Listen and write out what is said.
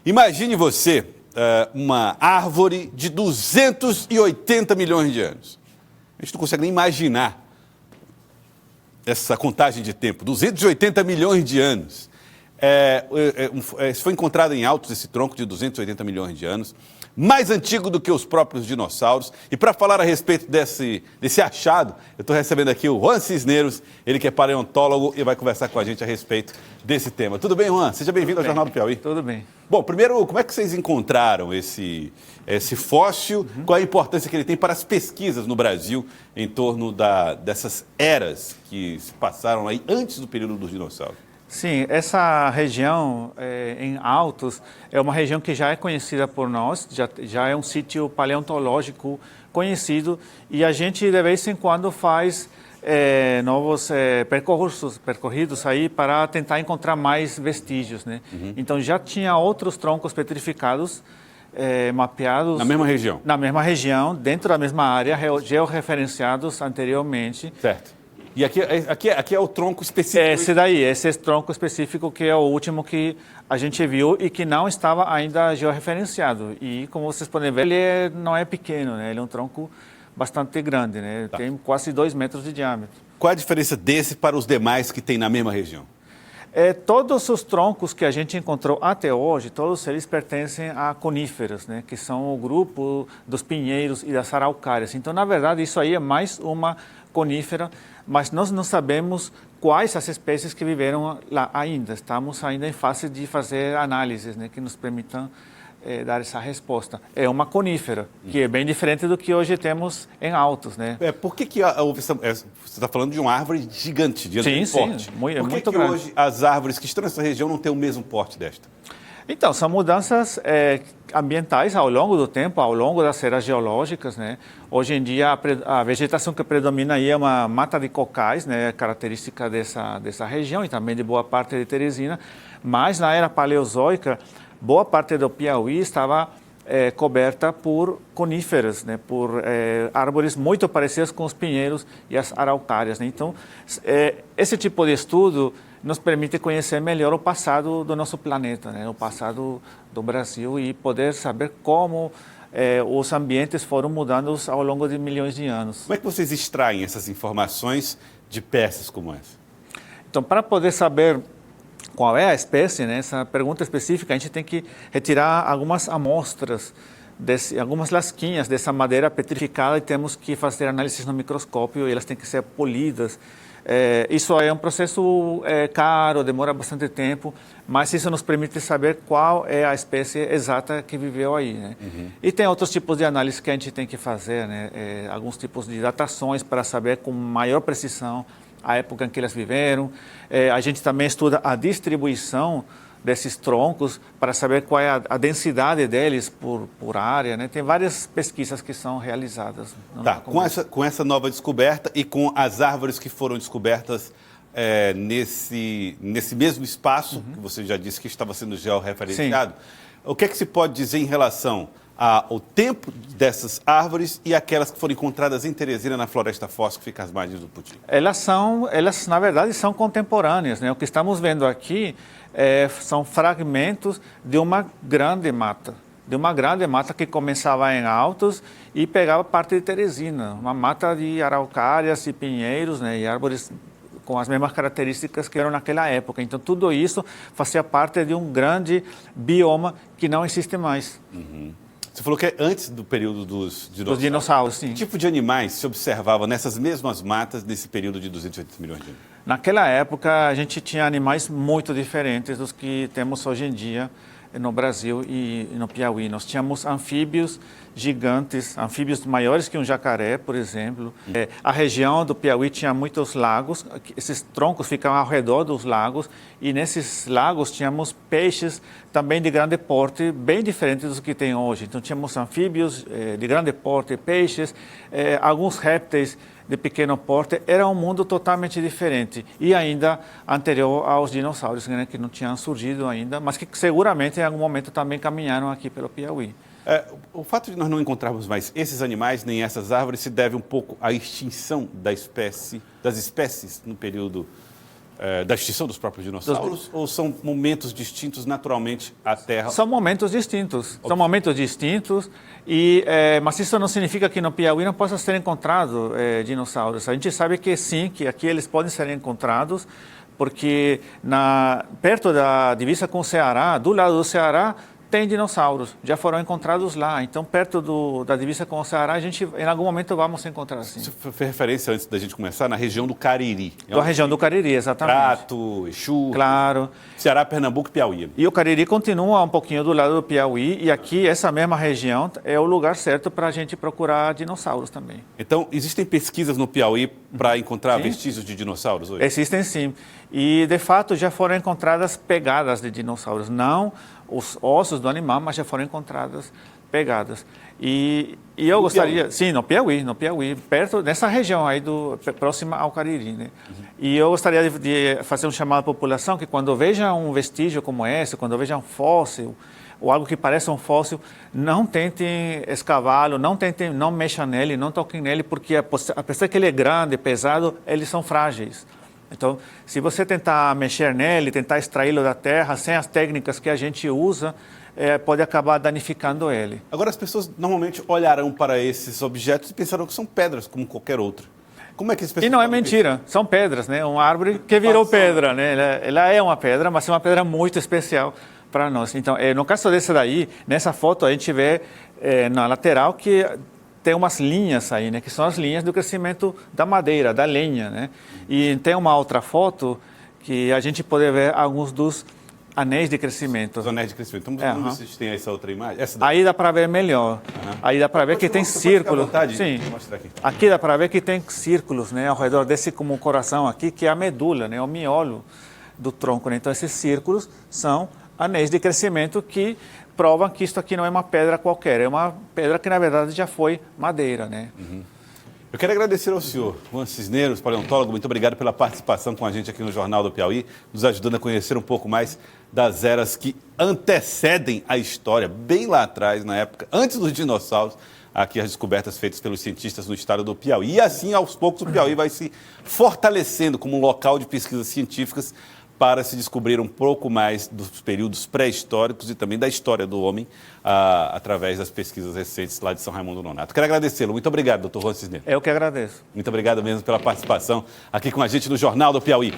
Imagine você uma árvore de 280 milhões de anos. A gente não consegue nem imaginar essa contagem de tempo. 280 milhões de anos. Foi encontrado em Altos esse tronco de 280 milhões de anos, mais antigo do que os próprios dinossauros. E para falar a respeito desse achado, eu estou recebendo aqui o Juan Cisneros, ele que é paleontólogo e vai conversar com a gente a respeito desse tema. Tudo bem, Juan? Seja bem-vindo ao Jornal do Piauí. Tudo bem. Bom, primeiro, como é que vocês encontraram esse fóssil? Qual a importância que ele tem para as pesquisas no Brasil em torno dessas eras que se passaram aí antes do período dos dinossauros? Sim, essa região em Altos é uma região que já é conhecida por nós, já é um sítio paleontológico conhecido e a gente de vez em quando faz novos percorridos aí para tentar encontrar mais vestígios, né? Então já tinha outros troncos petrificados mapeados... Na mesma região? Na mesma região, dentro da mesma área, georreferenciados anteriormente. Certo. E aqui é o tronco específico? Esse tronco específico que é o último que a gente viu e que não estava ainda georreferenciado. E como vocês podem ver, ele não é pequeno, né? Ele é um tronco bastante grande, né? Tá. Tem quase 2 metros de diâmetro. Qual a diferença desse para os demais que tem na mesma região? Todos os troncos que a gente encontrou até hoje, todos eles pertencem a coníferas, né? Que são o grupo dos pinheiros e das araucárias. Então, na verdade, isso aí é mais uma conífera, mas nós não sabemos quais as espécies que viveram lá ainda. Estamos ainda em fase de fazer análises, né, que nos permitam dar essa resposta. É uma conífera, que é bem diferente do que hoje temos em Altos, né? Por que você está falando de uma árvore gigante, de grande porte? Sim, Por muito que grande. hoje as árvores que estão nessa região não têm o mesmo porte desta? Então, são mudanças ambientais ao longo do tempo, ao longo das eras geológicas, né? Hoje em dia, a vegetação que predomina aí é uma mata de cocais, né? Característica dessa região e também de boa parte de Teresina. Mas na era paleozoica, boa parte do Piauí estava coberta por coníferas, né? Por árvores muito parecidas com os pinheiros e as araucárias, né? Então, esse tipo de estudo nos permite conhecer melhor o passado do nosso planeta, né? O passado do Brasil e poder saber como os ambientes foram mudando ao longo de milhões de anos. Como é que vocês extraem essas informações de peças como essa? Então, para poder saber qual é a espécie, né, essa pergunta específica, a gente tem que retirar algumas amostras, algumas lasquinhas dessa madeira petrificada e temos que fazer análises no microscópio e elas têm que ser polidas. Isso é um processo caro, demora bastante tempo, mas isso nos permite saber qual é a espécie exata que viveu aí, né? E tem outros tipos de análise que a gente tem que fazer, né? Alguns tipos de datações para saber com maior precisão a época em que elas viveram. A gente também estuda a distribuição desses troncos para saber qual é a densidade deles por área, né? Tem várias pesquisas que são realizadas. Tá, com essa nova descoberta e com as árvores que foram descobertas nesse mesmo espaço, que você já disse que estava sendo georreferenciado, o que é que se pode dizer em relação ao tempo dessas árvores e aquelas que foram encontradas em Teresina, na Floresta Fóssil, que fica às margens do Putim? Elas, na verdade, são contemporâneas, né? O que estamos vendo aqui são fragmentos de uma grande mata. Que começava em Altos e pegava parte de Teresina. Uma mata de araucárias e pinheiros, né? E árvores com as mesmas características que eram naquela época. Então, tudo isso fazia parte de um grande bioma que não existe mais. Você falou que é antes do período dos dinossauros. Dos dinossauros, sim. Que tipo de animais se observavam nessas mesmas matas nesse período de 280 milhões de anos? Naquela época, a gente tinha animais muito diferentes dos que temos hoje em dia no Brasil e no Piauí. Nós tínhamos anfíbios gigantes, anfíbios maiores que um jacaré, por exemplo. A região do Piauí tinha muitos lagos, esses troncos ficavam ao redor dos lagos e nesses lagos tínhamos peixes também de grande porte, bem diferentes dos que tem hoje. Então tínhamos anfíbios de grande porte, peixes, alguns répteis de pequeno porte. Era um mundo totalmente diferente e ainda anterior aos dinossauros, né, que não tinham surgido ainda, mas que seguramente em algum momento também caminharam aqui pelo Piauí. O fato de nós não encontrarmos mais esses animais nem essas árvores se deve um pouco à extinção das espécies no período da extinção dos próprios dinossauros? Ou são momentos distintos naturalmente à Terra? São momentos distintos. São momentos distintos, mas isso não significa que no Piauí não possa ser encontrado dinossauros. A gente sabe que sim, que aqui eles podem ser encontrados, porque perto da divisa com o Ceará, do lado do Ceará, tem dinossauros, já foram encontrados lá. Então, perto da divisa com o Ceará, a gente, em algum momento, vamos encontrar sim. Você fez referência, antes da gente começar, na região do Cariri. Da região do Cariri, exatamente. Prato, Exu, claro. Ceará, Pernambuco e Piauí. E o Cariri continua um pouquinho do lado do Piauí, e aqui, essa mesma região, é o lugar certo para a gente procurar dinossauros também. Então, existem pesquisas no Piauí para encontrar vestígios de dinossauros hoje? Existem sim. E, de fato, já foram encontradas pegadas de dinossauros. Não os ossos do animal, mas já foram encontradas pegadas. E eu gostaria... Sim, no Piauí, perto dessa região aí, próxima ao Cariri, né? E eu gostaria de fazer um chamado à população que quando veja um vestígio como esse, quando veja um fóssil, ou algo que pareça um fóssil, não tentem escavá-lo, não mexam nele, não toquem nele, porque apesar que ele é grande, pesado, eles são frágeis. Então, se você tentar mexer nele, tentar extraí-lo da terra, sem as técnicas que a gente usa, pode acabar danificando ele. Agora, as pessoas normalmente olharão para esses objetos e pensarão que são pedras, como qualquer outra. Como é que as pessoas... E não é mentira, são pedras, né? Uma árvore que virou pedra, né? Ela é uma pedra, mas é uma pedra muito especial para nós. Então, no caso desse daí, nessa foto a gente vê na lateral que tem umas linhas aí, né? Que são as linhas do crescimento da madeira, da lenha, né? E tem uma outra foto que a gente pode ver alguns dos anéis de crescimento. Os anéis de crescimento. Então, vamos ver se vocês têm essa outra imagem. Aí dá para ver melhor. Aí dá para ver que tem círculos. Sim. Vou mostrar aqui. Aqui dá para ver que tem círculos, né? Ao redor desse como um coração aqui, que é a medula, né? O miolo do tronco, né? Então, esses círculos são anéis de crescimento que provam que isso aqui não é uma pedra qualquer, é uma pedra que, na verdade, já foi madeira, né? Eu quero agradecer ao senhor Juan Cisneros, paleontólogo, muito obrigado pela participação com a gente aqui no Jornal do Piauí, nos ajudando a conhecer um pouco mais das eras que antecedem a história, bem lá atrás, na época, antes dos dinossauros, aqui as descobertas feitas pelos cientistas no estado do Piauí. E assim, aos poucos, o Piauí vai se fortalecendo como um local de pesquisas científicas para se descobrir um pouco mais dos períodos pré-históricos e também da história do homem através das pesquisas recentes lá de São Raimundo Nonato. Quero agradecê-lo. Muito obrigado, doutor Juan Cisneros. Eu que agradeço. Muito obrigado mesmo pela participação aqui com a gente no Jornal do Piauí.